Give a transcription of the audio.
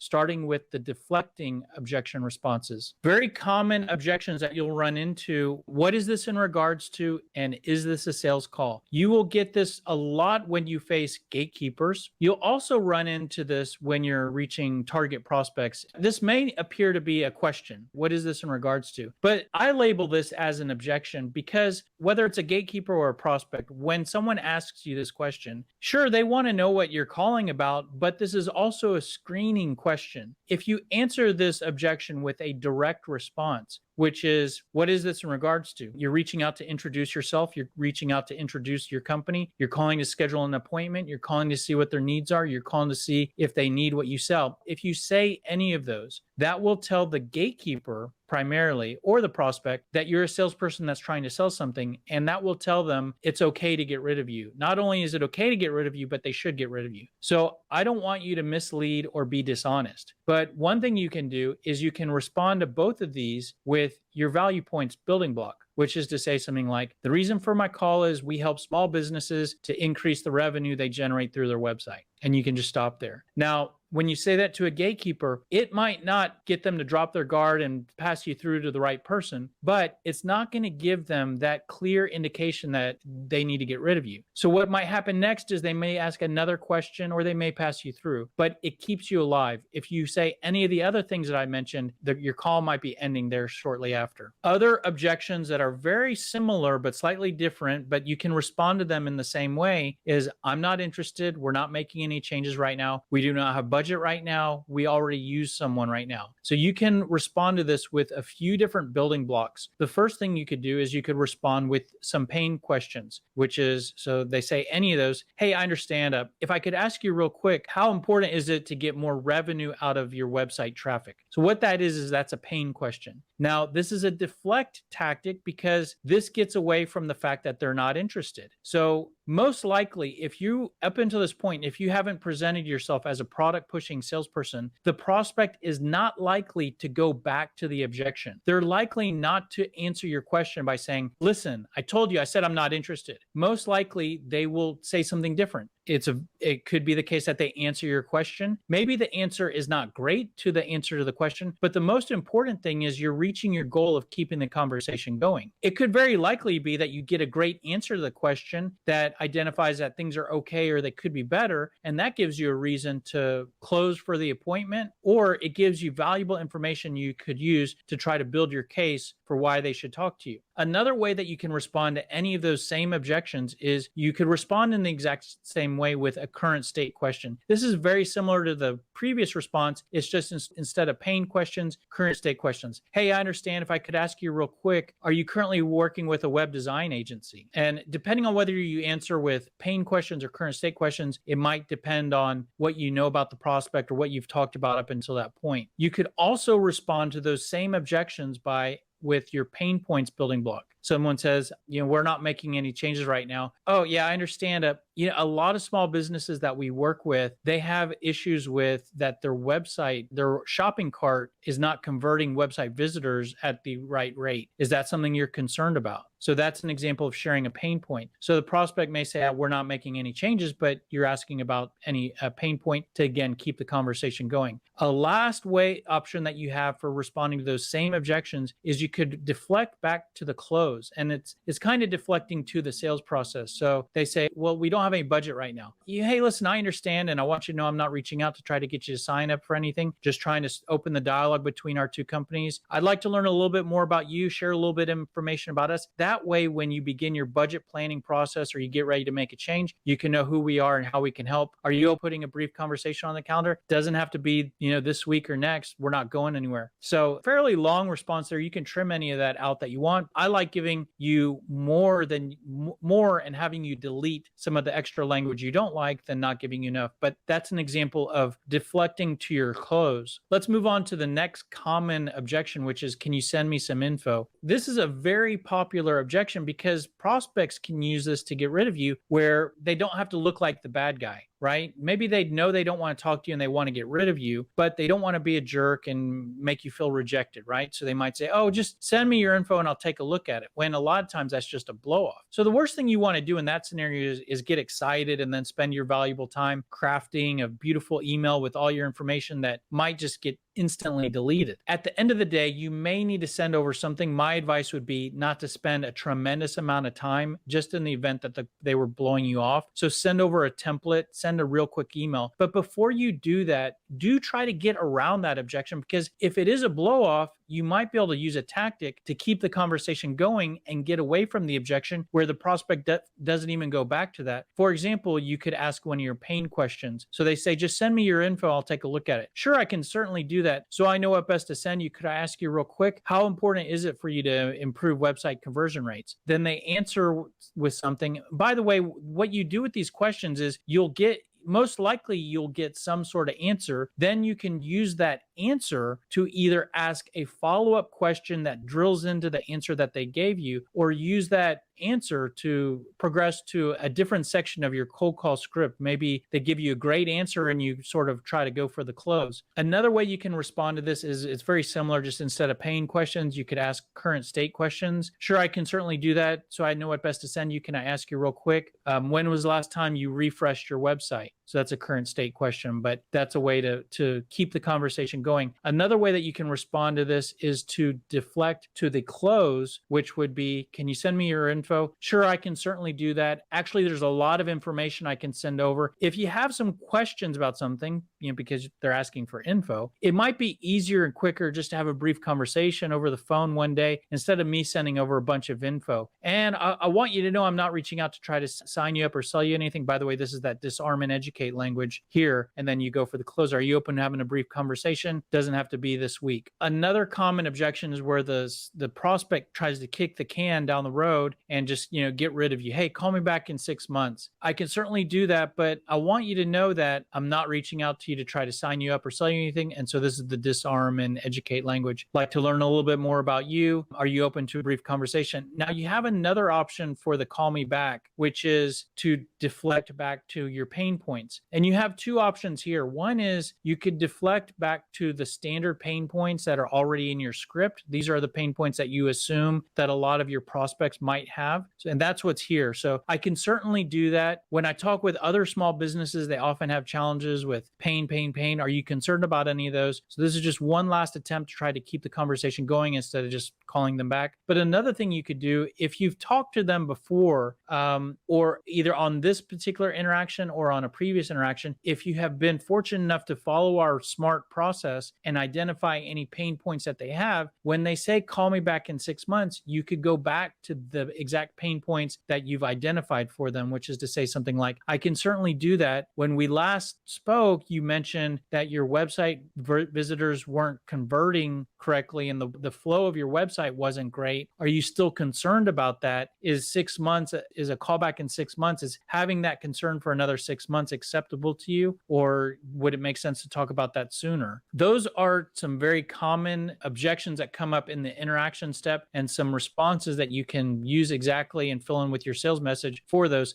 starting with the deflecting objection responses. Very common objections that you'll run into. What is this in regards to? And is this a sales call? You will get this a lot when you face gatekeepers. You'll also run into this when you're reaching target prospects. This may appear to be a question. What is this in regards to? But I label this as an objection because whether it's a gatekeeper or a prospect, when someone asks you this question, sure, they want to know what you're calling about, but this is also a screening question. If you answer this objection with a direct response, which is, what is this in regards to? You're reaching out to introduce yourself. You're reaching out to introduce your company. You're calling to schedule an appointment. You're calling to see what their needs are. You're calling to see if they need what you sell. If you say any of those, that will tell the gatekeeper primarily, or the prospect, that you're a salesperson that's trying to sell something, and that will tell them it's okay to get rid of you. Not only is it okay to get rid of you, but they should get rid of you. So I don't want you to mislead or be dishonest. But one thing you can do is you can respond to both of these with your value points building block, which is to say something like, the reason for my call is we help small businesses to increase the revenue they generate through their website. And you can just stop there. Now, when you say that to a gatekeeper, it might not get them to drop their guard and pass you through to the right person, but it's not going to give them that clear indication that they need to get rid of you. So what might happen next is they may ask another question or they may pass you through, but it keeps you alive. If you say any of the other things that I mentioned, your call might be ending there shortly after. Other objections that are very similar but slightly different, but you can respond to them in the same way, is I'm not interested. We're not making any changes right now. We do not have budget right now. We already use someone right now. So you can respond to this with a few different building blocks. The first thing you could do is you could respond with some pain questions, which is, so they say any of those, hey, I understand. If I could ask you real quick, how important is it to get more revenue out of your website traffic? So what that is that's a pain question. Now, this is a deflect tactic because this gets away from the fact that they're not interested. So most likely, if you, up until this point, if you haven't presented yourself as a product pushing salesperson, the prospect is not likely to go back to the objection. They're likely not to answer your question by saying, listen, I told you, I said I'm not interested. Most likely they will say something different. It could be the case that they answer your question. Maybe the answer is not great to the answer to the question, but the most important thing is you're reaching your goal of keeping the conversation going. It could very likely be that you get a great answer to the question that identifies that things are okay or they could be better, and that gives you a reason to close for the appointment, or it gives you valuable information you could use to try to build your case for why they should talk to you. Another way that you can respond to any of those same objections is you could respond in the exact same way with a current state question. This is very similar to the previous response. It's just instead of pain questions, current state questions. Hey, I understand. If I could ask you real quick, are you currently working with a web design agency? And depending on whether you answer with pain questions or current state questions, it might depend on what you know about the prospect or what you've talked about up until that point. You could also respond to those same objections with your pain points building block. Someone says, we're not making any changes right now. Oh yeah, I understand. A lot of small businesses that we work with, they have issues with that their website, their shopping cart is not converting website visitors at the right rate. Is that something you're concerned about? So that's an example of sharing a pain point. So the prospect may say, we're not making any changes, but you're asking about any pain point to, again, keep the conversation going. A last option that you have for responding to those same objections is you could deflect back to the close. And it's kind of deflecting to the sales process. So they say, well, we don't have any budget right now. Hey, listen, I understand. And I want you to know I'm not reaching out to try to get you to sign up for anything, just trying to open the dialogue between our two companies. I'd like to learn a little bit more about you, share a little bit of information about us. That way, when you begin your budget planning process or you get ready to make a change, you can know who we are and how we can help. Are you putting a brief conversation on the calendar? Doesn't have to be, this week or next. We're not going anywhere. So fairly long response there. You can trim any of that out that you want. I like giving you more and having you delete some of the extra language you don't like than not giving you enough. But that's an example of deflecting to your close. Let's move on to the next common objection, which is, can you send me some info? This is a very popular objection because prospects can use this to get rid of you where they don't have to look like the bad guy. right? Maybe they know they don't want to talk to you and they want to get rid of you, but they don't want to be a jerk and make you feel rejected, right? So they might say, oh, just send me your info and I'll take a look at it. When a lot of times that's just a blow off. So the worst thing you want to do in that scenario is get excited and then spend your valuable time crafting a beautiful email with all your information that might just get instantly deleted. At the end of the day, you may need to send over something. My advice would be not to spend a tremendous amount of time just in the event that they were blowing you off. So send over a template, send a real quick email. But before you do that, do try to get around that objection, because if it is a blow off, you might be able to use a tactic to keep the conversation going and get away from the objection where the prospect doesn't even go back to that. For example, you could ask one of your pain questions. So they say, just send me your info, I'll take a look at it. Sure, I can certainly do that. So I know what best to send you. Could I ask you real quick, how important is it for you to improve website conversion rates? Then they answer with something. By the way, what you do with these questions is most likely you'll get some sort of answer. Then you can use that answer to either ask a follow-up question that drills into the answer that they gave you, or use that answer to progress to a different section of your cold call script. Maybe they give you a great answer and you sort of try to go for the close. Another way you can respond to this is it's very similar. Just instead of pain questions, you could ask current state questions. Sure, I can certainly do that. So I know what best to send you. Can I ask you real quick? When was the last time you refreshed your website? So that's a current state question, but that's a way to keep the conversation going. Another way that you can respond to this is to deflect to the close, which would be, can you send me your info? Sure, I can certainly do that. Actually, there's a lot of information I can send over. If you have some questions about something, because they're asking for info, it might be easier and quicker just to have a brief conversation over the phone one day instead of me sending over a bunch of info. And I want you to know I'm not reaching out to try to sign you up or sell you anything. By the way, this is that disarm and educate language here. And then you go for the close. Are you open to having a brief conversation? Doesn't have to be this week. Another common objection is where the prospect tries to kick the can down the road and just get rid of you. Hey, call me back in 6 months. I can certainly do that, but I want you to know that I'm not reaching out to you to try to sign you up or sell you anything. And so this is the disarm and educate language. Like to learn a little bit more about you. Are you open to a brief conversation? Now you have another option for the call me back, which is to deflect back to your pain points. And you have two options here. One is you could deflect back to the standard pain points that are already in your script. These are the pain points that you assume that a lot of your prospects might have. And that's what's here. So I can certainly do that. When I talk with other small businesses, they often have challenges with pain. Are you concerned about any of those? So this is just one last attempt to try to keep the conversation going instead of just calling them back. But another thing you could do, if you've talked to them before, or either on this particular interaction or on a previous interaction, if you have been fortunate enough to follow our SMART process and identify any pain points that they have, when they say, call me back in 6 months, you could go back to the exact pain points that you've identified for them, which is to say something like, I can certainly do that. When we last spoke, you mentioned that your website visitors weren't converting correctly and the flow of your website wasn't great. Are you still concerned about that? Is 6 months, is a callback in 6 months, is having that concern for another 6 months acceptable to you? Or would it make sense to talk about that sooner? Those are some very common objections that come up in the interaction step and some responses that you can use exactly and fill in with your sales message for those.